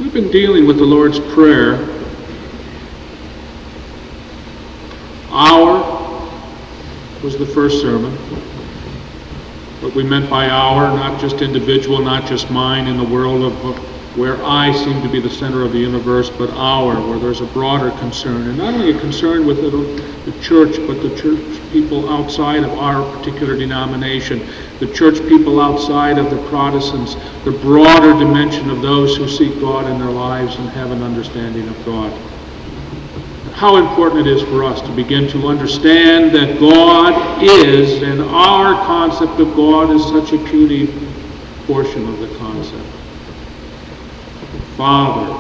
We've been dealing with the Lord's Prayer. Our was the first sermon. What we meant by our, not just individual, not just mine in the world of where I seem to be the center of the universe, but our, where there's a broader concern. And not only a concern with the church, but the church people outside of our particular denomination, the church people outside of the Protestants, the broader dimension of those who seek God in their lives and have an understanding of God. How important it is for us to begin to understand that God is, and our concept of God is such a puny portion of the concept. Father.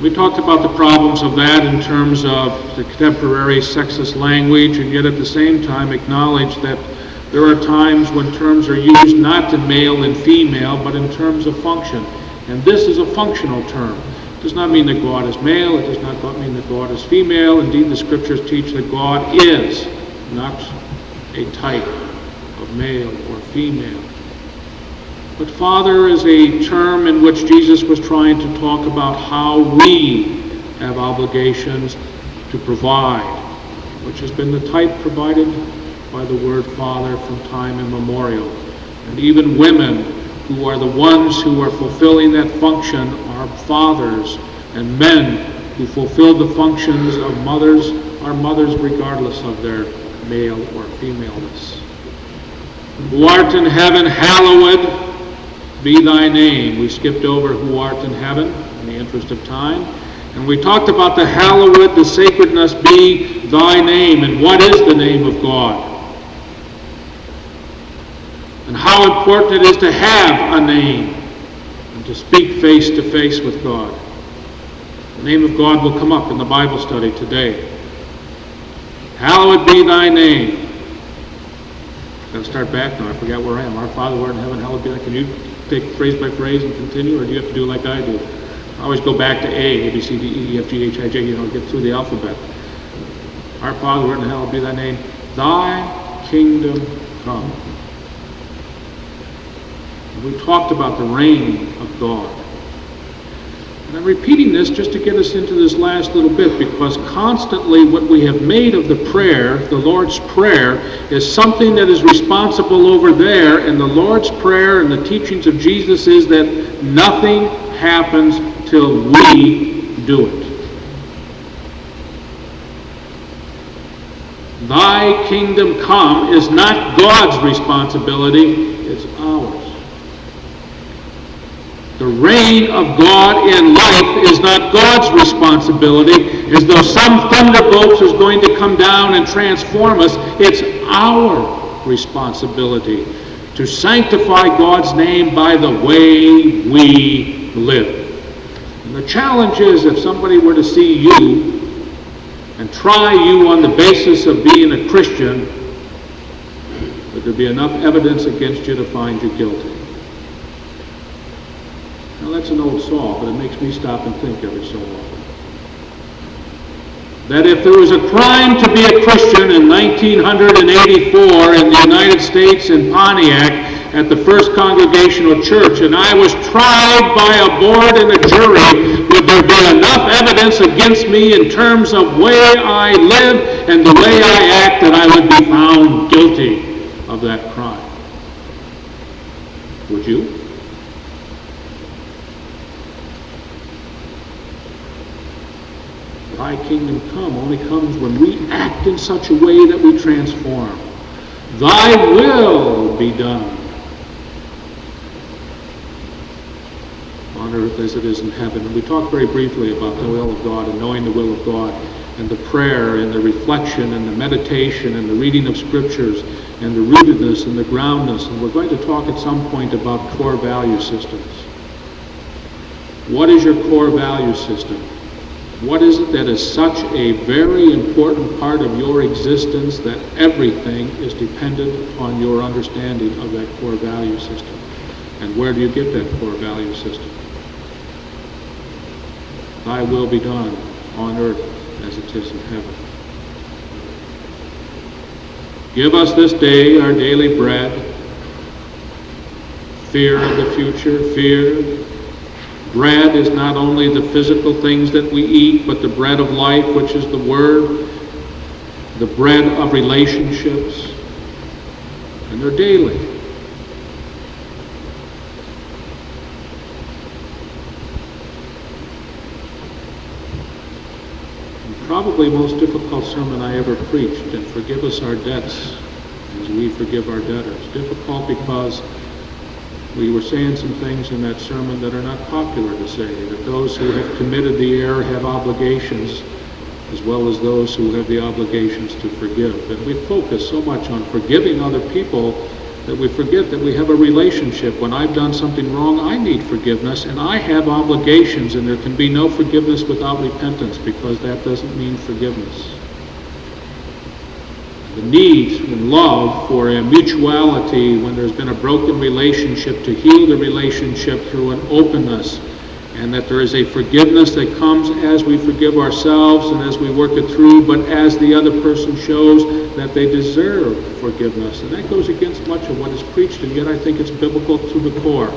We talked about the problems of that in terms of the contemporary sexist language, and yet at the same time acknowledge that there are times when terms are used not in male and female, but in terms of function. And this is a functional term. It does not mean that God is male. It does not mean that God is female. Indeed, the Scriptures teach that God is not a type of male or female. But Father is a term in which Jesus was trying to talk about how we have obligations to provide, which has been the type provided by the word Father from time immemorial. And even women who are the ones who are fulfilling that function are fathers, and men who fulfill the functions of mothers are mothers regardless of their male or femaleness. Who art in heaven, hallowed be thy name. We skipped over who art in heaven in the interest of time. And we talked about the hallowed, the sacredness be thy name. And what is the name of God? And how important it is to have a name and to speak face to face with God. The name of God will come up in the Bible study today. Hallowed be thy name. I've got to start back now. I forgot where I am. Our Father who art in heaven, hallowed be thy name. Can you take phrase by phrase and continue, or do you have to do like I do? I always go back to A, B, C, D, E, F, G, H, I, J, get through the alphabet. Our Father who art in heaven, hallowed be thy name. Thy kingdom come. And we talked about the reign of God. And I'm repeating this just to get us into this last little bit, because constantly what we have made of the prayer, the Lord's Prayer, is something that is responsible over there, and the Lord's Prayer and the teachings of Jesus is that nothing happens till we do it. Thy kingdom come is not God's responsibility, it's ours. The reign of God in life is not God's responsibility, as though some thunderbolt is going to come down and transform us. It's our responsibility to sanctify God's name by the way we live. And the challenge is, if somebody were to see you and try you on the basis of being a Christian, would there be enough evidence against you to find you guilty? Now that's an old saw, but it makes me stop and think every so often. That if there was a crime to be a Christian in 1984 in the United States in Pontiac at the First Congregational Church, and I was tried by a board and a jury, would there be enough evidence against me in terms of way I live and the way I act that I would be found guilty of that crime? Would you? Thy kingdom come only comes when we act in such a way that we transform. Thy will be done on earth as it is in heaven. And we talked very briefly about the will of God and knowing the will of God, and the prayer and the reflection and the meditation and the reading of scriptures and the rootedness and the groundness. And we're going to talk at some point about core value systems. What is your core value system? What is it that is such a very important part of your existence that everything is dependent upon your understanding of that core value system? And where do you get that core value system? Thy will be done on earth as it is in heaven. Give us this day our daily bread. Fear of the future, fear bread is not only the physical things that we eat, but the bread of life, which is the Word, the bread of relationships, and they're daily. Probably the most difficult sermon I ever preached, and forgive us our debts as we forgive our debtors. Difficult because we were saying some things in that sermon that are not popular to say, that those who have committed the error have obligations as well as those who have the obligations to forgive. And we focus so much on forgiving other people that we forget that we have a relationship. When I've done something wrong, I need forgiveness, and I have obligations, and there can be no forgiveness without repentance, because that doesn't mean forgiveness. The need and love for a mutuality when there's been a broken relationship, to heal the relationship through an openness, and that there is a forgiveness that comes as we forgive ourselves and as we work it through, but as the other person shows that they deserve forgiveness. And that goes against much of what is preached, and yet I think it's biblical to the core.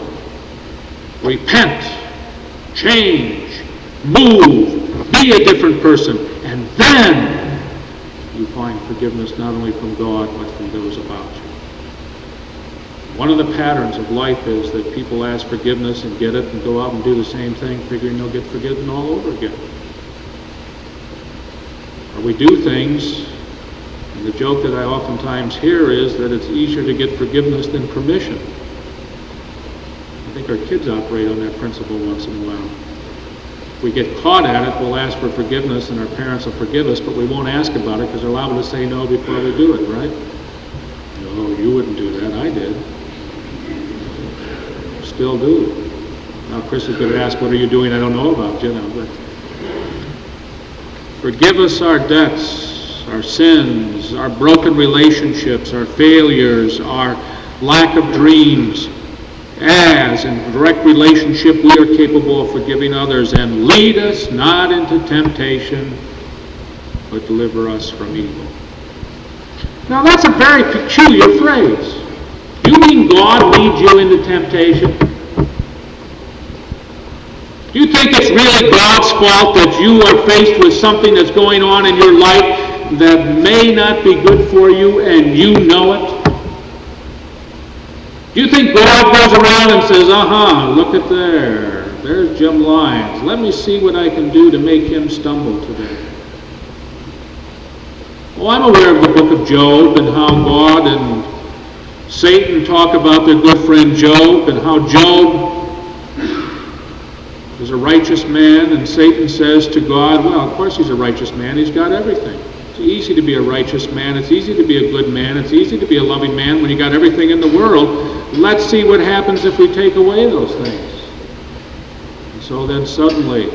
Repent, change, move, be a different person, and then you find forgiveness not only from God, but from those about you. One of the patterns of life is that people ask forgiveness and get it and go out and do the same thing, figuring they'll get forgiven all over again. Or we do things, and the joke that I oftentimes hear is that it's easier to get forgiveness than permission. I think our kids operate on that principle once in a while. If we get caught at it, we'll ask for forgiveness and our parents will forgive us, but we won't ask about it because they're liable to say no before we do it, right? No, you wouldn't do that. I did. Still do. Now Chris is going to ask, what are you doing I don't know about, but forgive us our debts, our sins, our broken relationships, our failures, our lack of dreams, as in direct relationship we are capable of forgiving others, and lead us not into temptation, but deliver us from evil. Now that's a very peculiar phrase. You mean God leads you into temptation? Do you think it's really God's fault that you are faced with something that's going on in your life that may not be good for you and you know it? Do you think God goes around and says, look at there, there's Jim Lyons. Let me see what I can do to make him stumble today. Well, I'm aware of the book of Job and how God and Satan talk about their good friend Job, and how Job is a righteous man, and Satan says to God, well, of course he's a righteous man, he's got everything. It's easy to be a righteous man, it's easy to be a good man, it's easy to be a loving man when you got everything in the world. Let's see what happens if we take away those things. And so then suddenly,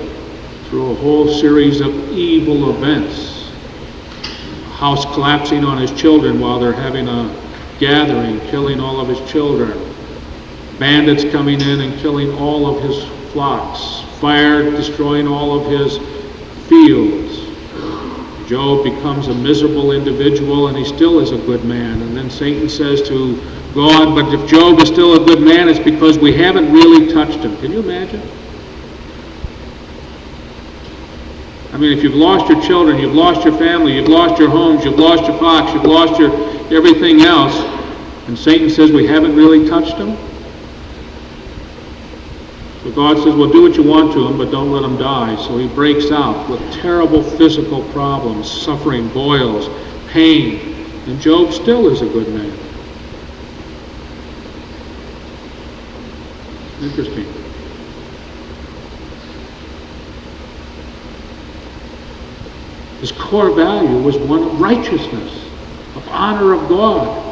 through a whole series of evil events, a house collapsing on his children while they're having a gathering, killing all of his children, bandits coming in and killing all of his flocks, fire destroying all of his fields. Job becomes a miserable individual, and he still is a good man. And then Satan says to God, but if Job is still a good man, it's because we haven't really touched him. Can you imagine? I mean, if you've lost your children, you've lost your family, you've lost your homes, you've lost your flocks, you've lost your everything else, and Satan says we haven't really touched him? So God says, well, do what you want to him, but don't let him die. So he breaks out with terrible physical problems, suffering, boils, pain, and Job still is a good man. Interesting. His core value was one of righteousness, of honor of God.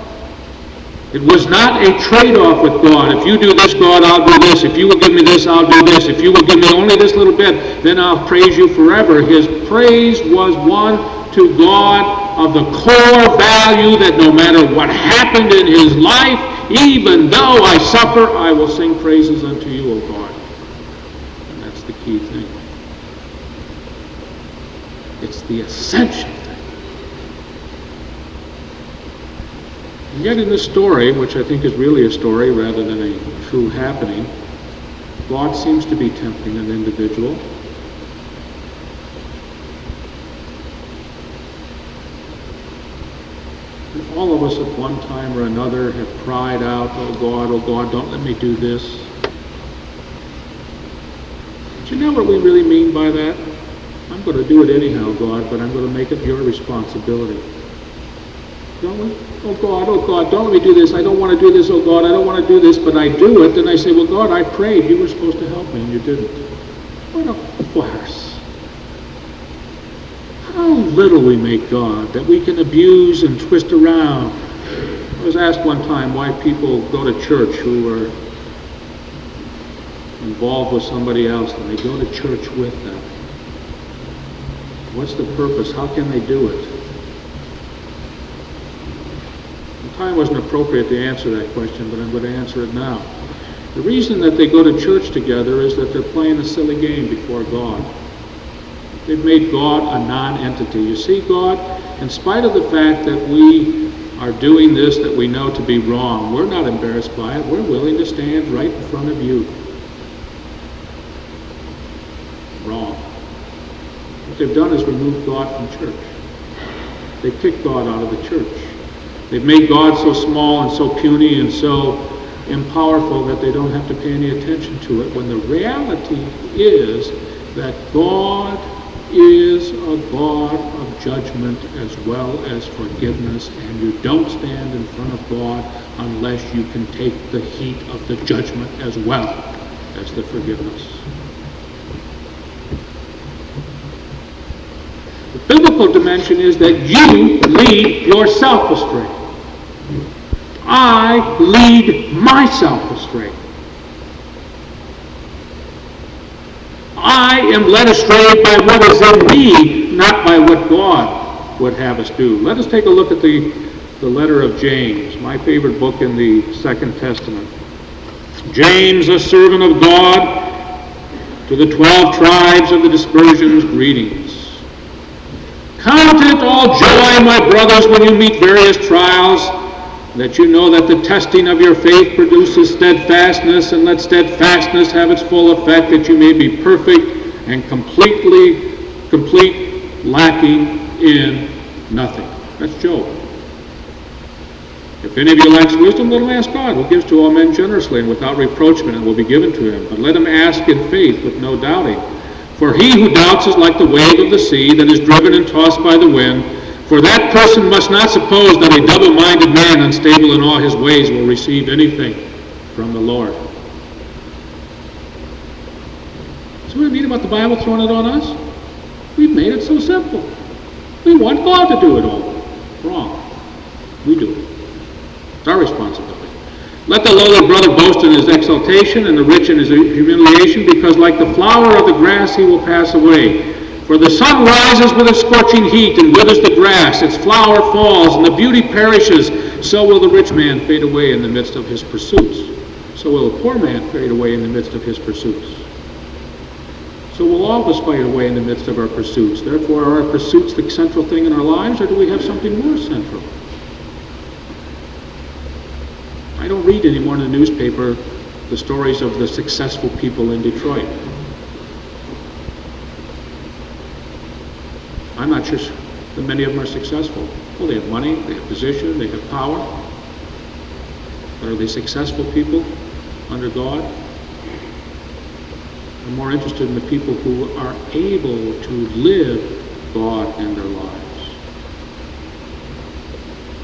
It was not a trade-off with God. If you do this, God, I'll do this. If you will give me this, I'll do this. If you will give me only this little bit, then I'll praise you forever. His praise was one to God of the core value that no matter what happened in his life, even though I suffer, I will sing praises unto you, O God. And that's the key thing. It's the essential thing. And yet in this story, which I think is really a story rather than a true happening, God seems to be tempting an individual. And all of us at one time or another have cried out, oh God, don't let me do this. Do you know what we really mean by that? I'm going to do it anyhow, God, but I'm going to make it your responsibility. Don't we? Oh God, don't let me do this. I don't want to do this, oh God, I don't want to do this, but I do it. Then I say, well, God, I prayed. You were supposed to help me, and you didn't. What a farce. How little we make God, that we can abuse and twist around. I was asked one time why people go to church who are involved with somebody else, and they go to church with them. What's the purpose? How can they do it? The time wasn't appropriate to answer that question, but I'm going to answer it now. The reason that they go to church together is that they're playing a silly game before God. They've made God a non-entity. You see, God, in spite of the fact that we are doing this that we know to be wrong, we're not embarrassed by it. We're willing to stand right in front of you. Wrong. What they've done is remove God from church. They've kicked God out of the church. They've made God so small and so puny and so impowerful that they don't have to pay any attention to it, when the reality is that God is a God of judgment as well as forgiveness, and you don't stand in front of God unless you can take the heat of the judgment as well as the forgiveness. The biblical dimension is that you lead yourself astray. I lead myself astray. I am led astray by what is in me, not by what God would have us do. Let us take a look at the letter of James, my favorite book in the Second Testament. James, a servant of God, to the 12 tribes of the dispersions, greetings. Count it all joy, my brothers, when you meet various trials, that you know that the testing of your faith produces steadfastness, and let steadfastness have its full effect, that you may be perfect and complete, lacking in nothing. That's Job. If any of you lacks wisdom, let him ask God, who gives to all men generously and without reproachment, and will be given to him. But let him ask in faith with no doubting. For he who doubts is like the wave of the sea that is driven and tossed by the wind. For that person must not suppose that a double-minded man, unstable in all his ways, will receive anything from the Lord. So what I mean about the Bible throwing it on us? We've made it so simple. We want God to do it all. Wrong. We do it. It's our responsibility. Let the lowly brother boast in his exaltation, and the rich in his humiliation, because like the flower of the grass he will pass away. For the sun rises with its scorching heat and withers the grass, its flower falls, and the beauty perishes. So will the rich man fade away in the midst of his pursuits. So will the poor man fade away in the midst of his pursuits. So will all of us fade away in the midst of our pursuits. Therefore, are our pursuits the central thing in our lives, or do we have something more central? I don't read anymore in the newspaper the stories of the successful people in Detroit. I'm not sure that many of them are successful. Well, they have money, they have position, they have power. But are they successful people under God? I'm more interested in the people who are able to live God in their lives.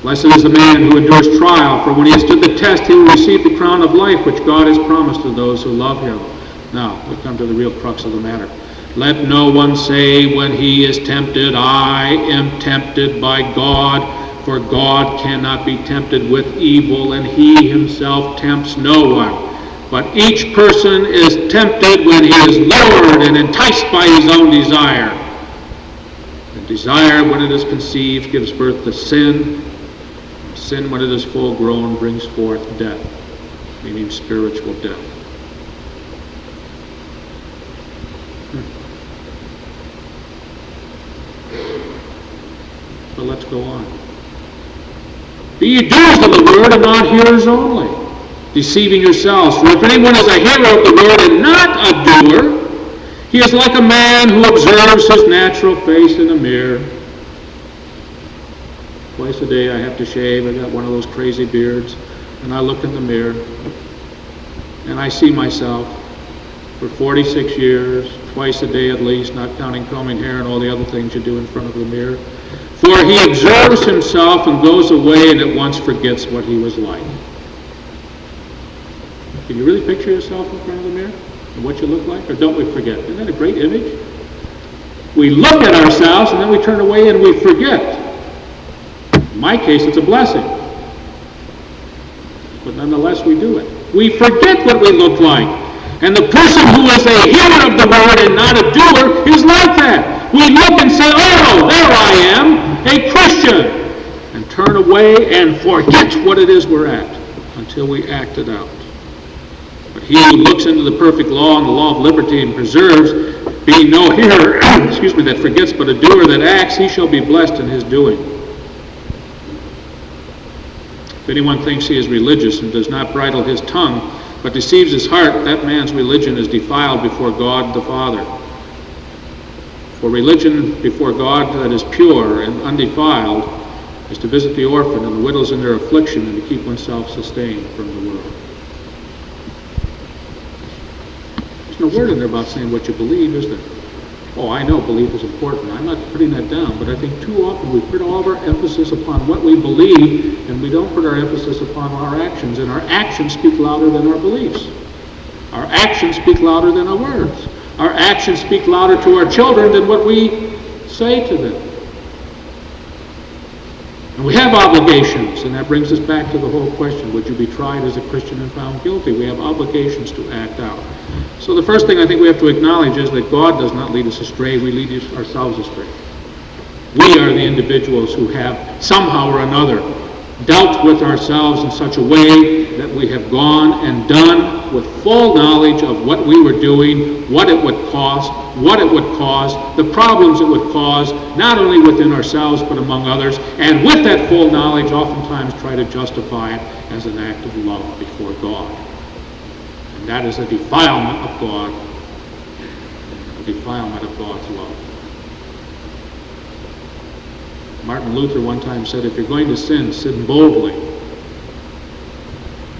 Blessed is the man who endures trial, for when he has stood the test, he will receive the crown of life which God has promised to those who love him. Now, we come to the real crux of the matter. Let no one say when he is tempted, I am tempted by God, for God cannot be tempted with evil, and he himself tempts no one. But each person is tempted when he is lured and enticed by his own desire. And desire, when it is conceived, gives birth to sin. Sin, when it is full grown, brings forth death, meaning spiritual death. But let's go on. Be ye doers of the word and not hearers only, deceiving yourselves. For if anyone is a hearer of the word and not a doer, he is like a man who observes his natural face in a mirror. Twice a day I have to shave. I got one of those crazy beards. And I look in the mirror and I see myself for 46 years, twice a day at least, not counting combing hair and all the other things you do in front of the mirror. For he observes himself and goes away and at once forgets what he was like. Can you really picture yourself in front of the mirror and what you look like? Or don't we forget? Isn't that a great image? We look at ourselves and then we turn away and we forget. In my case, it's a blessing. But nonetheless, we do it. We forget what we look like. And the person who is a hearer of the word and not a doer is like that. We look and say, oh, there I am, a Christian, and turn away and forget what it is we're at until we act it out. But he who looks into the perfect law and the law of liberty and preserves, being no hearer, that forgets, but a doer that acts, he shall be blessed in his doing. If anyone thinks he is religious and does not bridle his tongue, but deceives his heart, that man's religion is defiled before God the Father. For religion before God that is pure and undefiled is to visit the orphan and the widows in their affliction and to keep oneself sustained from the world. There's no word in there about saying what you believe, is there? Oh, I know belief is important. I'm not putting that down, but I think too often we put all of our emphasis upon what we believe, and we don't put our emphasis upon our actions, and our actions speak louder than our beliefs. Our actions speak louder than our words. Our actions speak louder to our children than what we say to them. And we have obligations, and that brings us back to the whole question, would you be tried as a Christian and found guilty? We have obligations to act out. So the first thing I think we have to acknowledge is that God does not lead us astray, we lead ourselves astray. We are the individuals who have somehow or another dealt with ourselves in such a way that we have gone and done with full knowledge of what we were doing, what it would cost, what it would cause, the problems it would cause, not only within ourselves but among others, and with that full knowledge oftentimes try to justify it as an act of love before God. And that is a defilement of God, a defilement of God's love. Martin Luther one time said, if you're going to sin, sin boldly.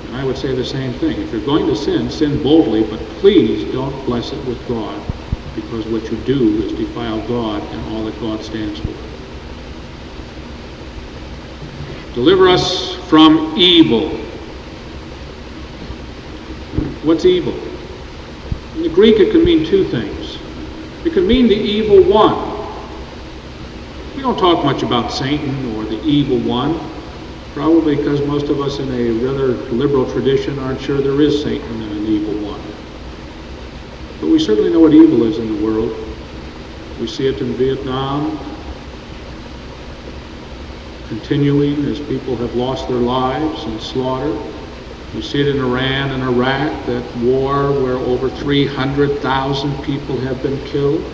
And I would say the same thing. If you're going to sin, sin boldly, but please don't bless it with God, because what you do is defile God and all that God stands for. Deliver us from evil. What's evil? In the Greek, it can mean two things. It can mean the evil one. We don't talk much about Satan or the evil one, probably because most of us in a rather liberal tradition aren't sure there is Satan and an evil one. But we certainly know what evil is in the world. We see it in Vietnam, continuing as people have lost their lives in slaughter. We see it in Iran and Iraq, that war where over 300,000 people have been killed.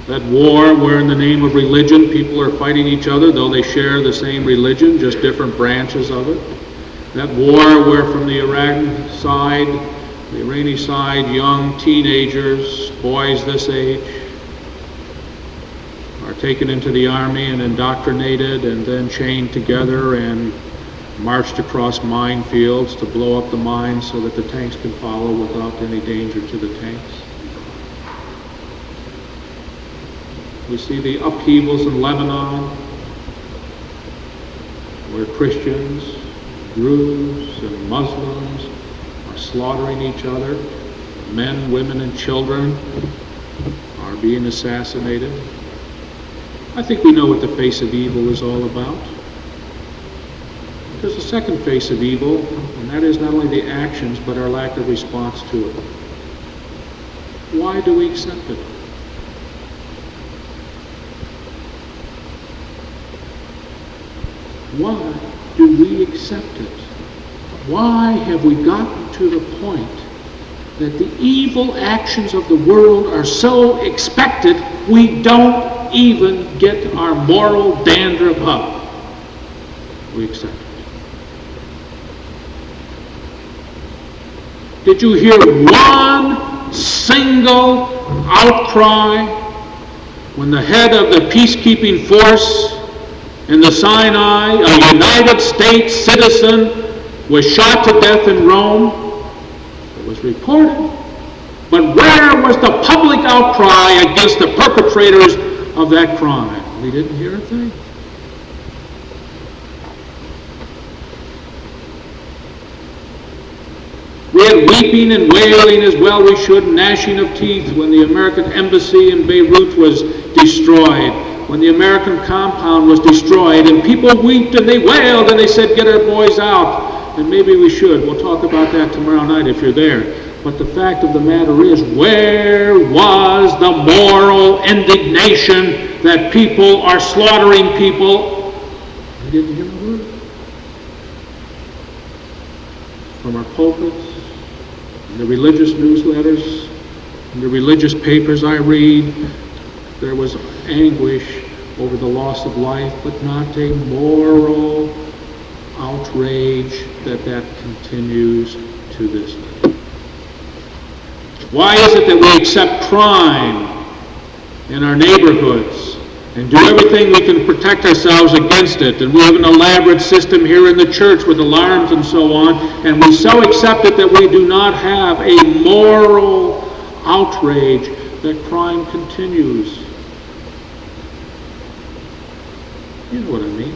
That war where in the name of religion people are fighting each other, though they share the same religion, just different branches of it. That war where from the Iranian side, young teenagers, boys this age, are taken into the army and indoctrinated and then chained together and marched across minefields to blow up the mines so that the tanks can follow without any danger to the tanks. We see the upheavals in Lebanon, where Christians, Druze, and Muslims are slaughtering each other. Men, women, and children are being assassinated. I think we know what the face of evil is all about. There's a second face of evil, and that is not only the actions, but our lack of response to it. Why do we accept it? Why do we accept it? Why have we gotten to the point that the evil actions of the world are so expected we don't even get our moral dandruff up? We accept it. Did you hear one single outcry when the head of the peacekeeping force in the Sinai, a United States citizen, was shot to death in Rome? It was reported. But where was the public outcry against the perpetrators of that crime? We didn't hear a thing. We had weeping and wailing, as well we should, gnashing of teeth when the American embassy in Beirut was destroyed, when the American compound was destroyed, and people wept and they wailed and they said, get our boys out. And maybe we should. We'll talk about that tomorrow night if you're there. But the fact of the matter is, where was the moral indignation that people are slaughtering people? We didn't hear a word. From our pulpits, the religious newsletters, and the religious papers I read, there was anguish over the loss of life, but not a moral outrage that continues to this day. Why is it that we accept crime in our neighborhoods and do everything we can protect ourselves against it? And we have an elaborate system here in the church with alarms and so on, and we so accept it that we do not have a moral outrage that crime continues. You know what I mean?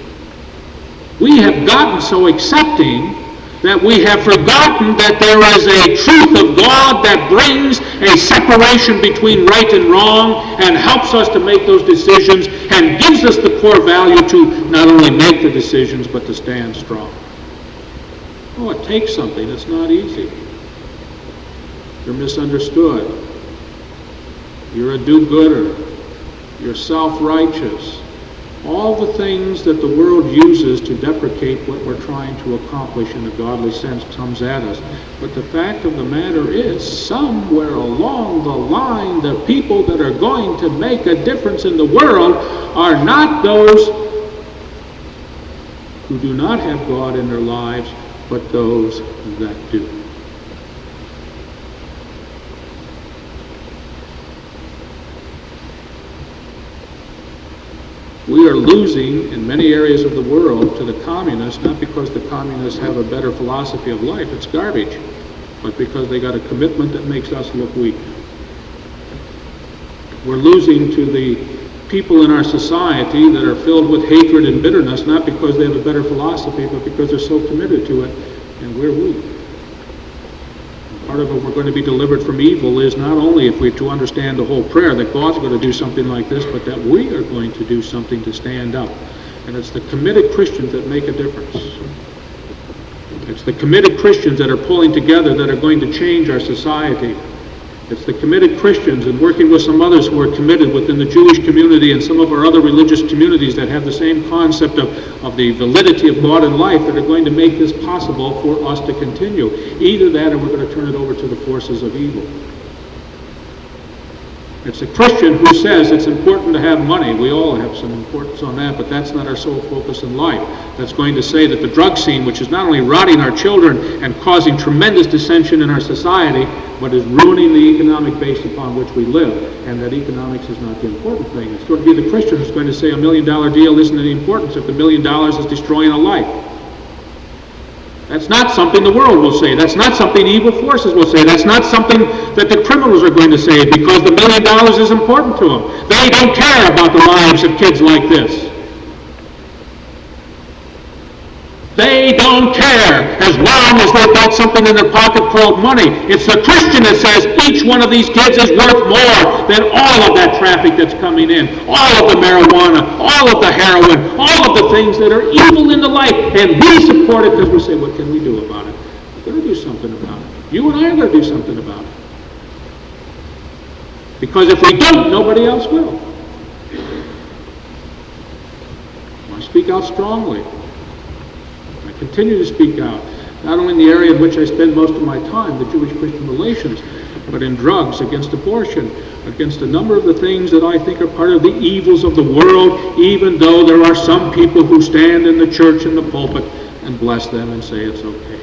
We have gotten so accepting that we have forgotten that there is a truth of God that brings a separation between right and wrong and helps us to make those decisions and gives us the core value to not only make the decisions but to stand strong. Oh, it takes something. It's not easy. You're misunderstood. You're a do-gooder. You're self-righteous. All the things that the world uses to deprecate what we're trying to accomplish in a godly sense comes at us. But the fact of the matter is, somewhere along the line, the people that are going to make a difference in the world are not those who do not have God in their lives, but those that do. We are losing in many areas of the world to the communists, not because the communists have a better philosophy of life, it's garbage, but because they got a commitment that makes us look weak. We're losing to the people in our society that are filled with hatred and bitterness, not because they have a better philosophy, but because they're so committed to it, and we're weak. Part of it we're going to be delivered from evil is not only if we're to understand the whole prayer that God's going to do something like this, but that we are going to do something to stand up. And it's the committed Christians that make a difference. It's the committed Christians that are pulling together that are going to change our society. It's the committed Christians and working with some others who are committed within the Jewish community and some of our other religious communities that have the same concept of the validity of God and life that are going to make this possible for us to continue. Either that or we're going to turn it over to the forces of evil. It's a Christian who says it's important to have money. We all have some importance on that, but that's not our sole focus in life. That's going to say that the drug scene, which is not only rotting our children and causing tremendous dissension in our society, but is ruining the economic base upon which we live, and that economics is not the important thing. It's going to be the Christian who's going to say $1 million deal isn't any importance if the $1 million is destroying a life. That's not something the world will say. That's not something evil forces will say. That's not something that the criminals are going to say because the $1 million is important to them. They don't care about the lives of kids like this. They don't care as long as they've got something in their pocket called money. It's the Christian that says each one of these kids is worth more than all of that traffic that's coming in, all of the marijuana, all of the heroin, all of the things that are evil in the life. And we support it because we say, what can we do about it? We're going to do something about it. You and I are going to do something about it. Because if we don't, nobody else will. I speak out strongly. Continue to speak out, not only in the area in which I spend most of my time, the Jewish-Christian relations, but in drugs, against abortion, against a number of the things that I think are part of the evils of the world, even though there are some people who stand in the church and the pulpit and bless them and say it's okay.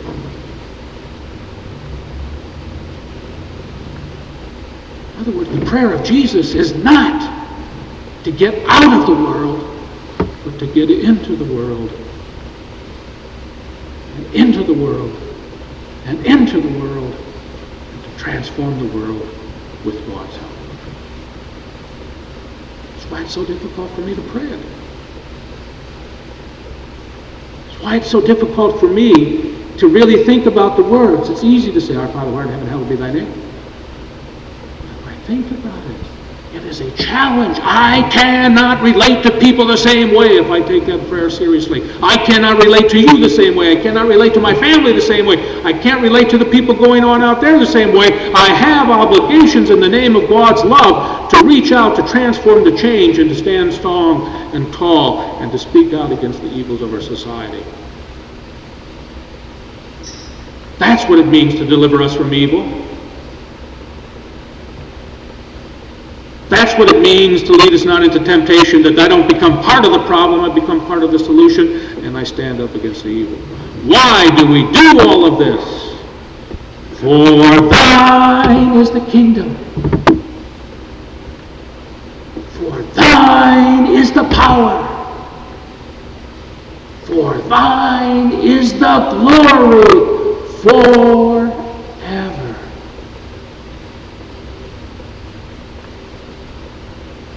other words, the prayer of Jesus is not to get out of the world, but to get into the world, and into the world, and into the world, and to transform the world with God's help. That's why it's so difficult for me to pray it. That's why it's so difficult for me to really think about the words. It's easy to say, Our Father who art in heaven, hallowed be thy name. But when I think about it, it is a challenge. I cannot relate to people the same way if I take that prayer seriously. I cannot relate to you the same way. I cannot relate to my family the same way. I can't relate to the people going on out there the same way. I have obligations in the name of God's love to reach out, to transform, to change, and to stand strong and tall, and to speak out against the evils of our society. That's what it means to deliver us from evil. That's what it means to lead us not into temptation, that I don't become part of the problem, I become part of the solution, and I stand up against the evil. Why do we do all of this? For thine is the kingdom. For thine is the power. For thine is the glory forever.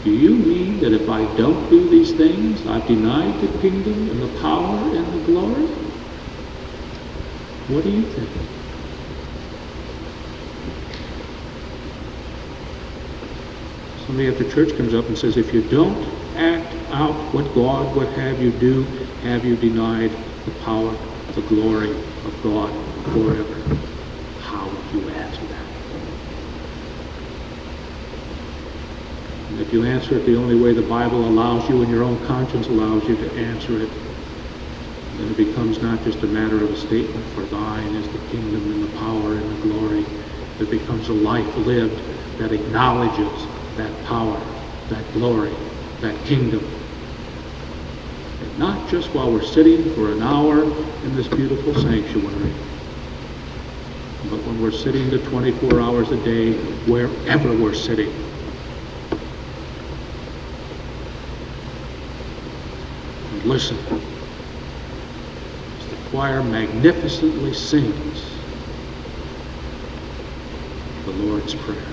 Do you mean that if I don't do these things, I've denied the kingdom and the power and the glory? What do you think? Somebody after church comes up and says, if you don't act out what God would have you do, have you denied the power, the glory of God forever? How would you answer that? And if you answer it the only way the Bible allows you and your own conscience allows you to answer it, then it becomes not just a matter of a statement, for thine is the kingdom and the power and the glory. It becomes a life lived that acknowledges that power, that glory, that kingdom. And not just while we're sitting for an hour in this beautiful sanctuary, but when we're sitting the 24 hours a day, wherever we're sitting. And listen, as the choir magnificently sings the Lord's Prayer.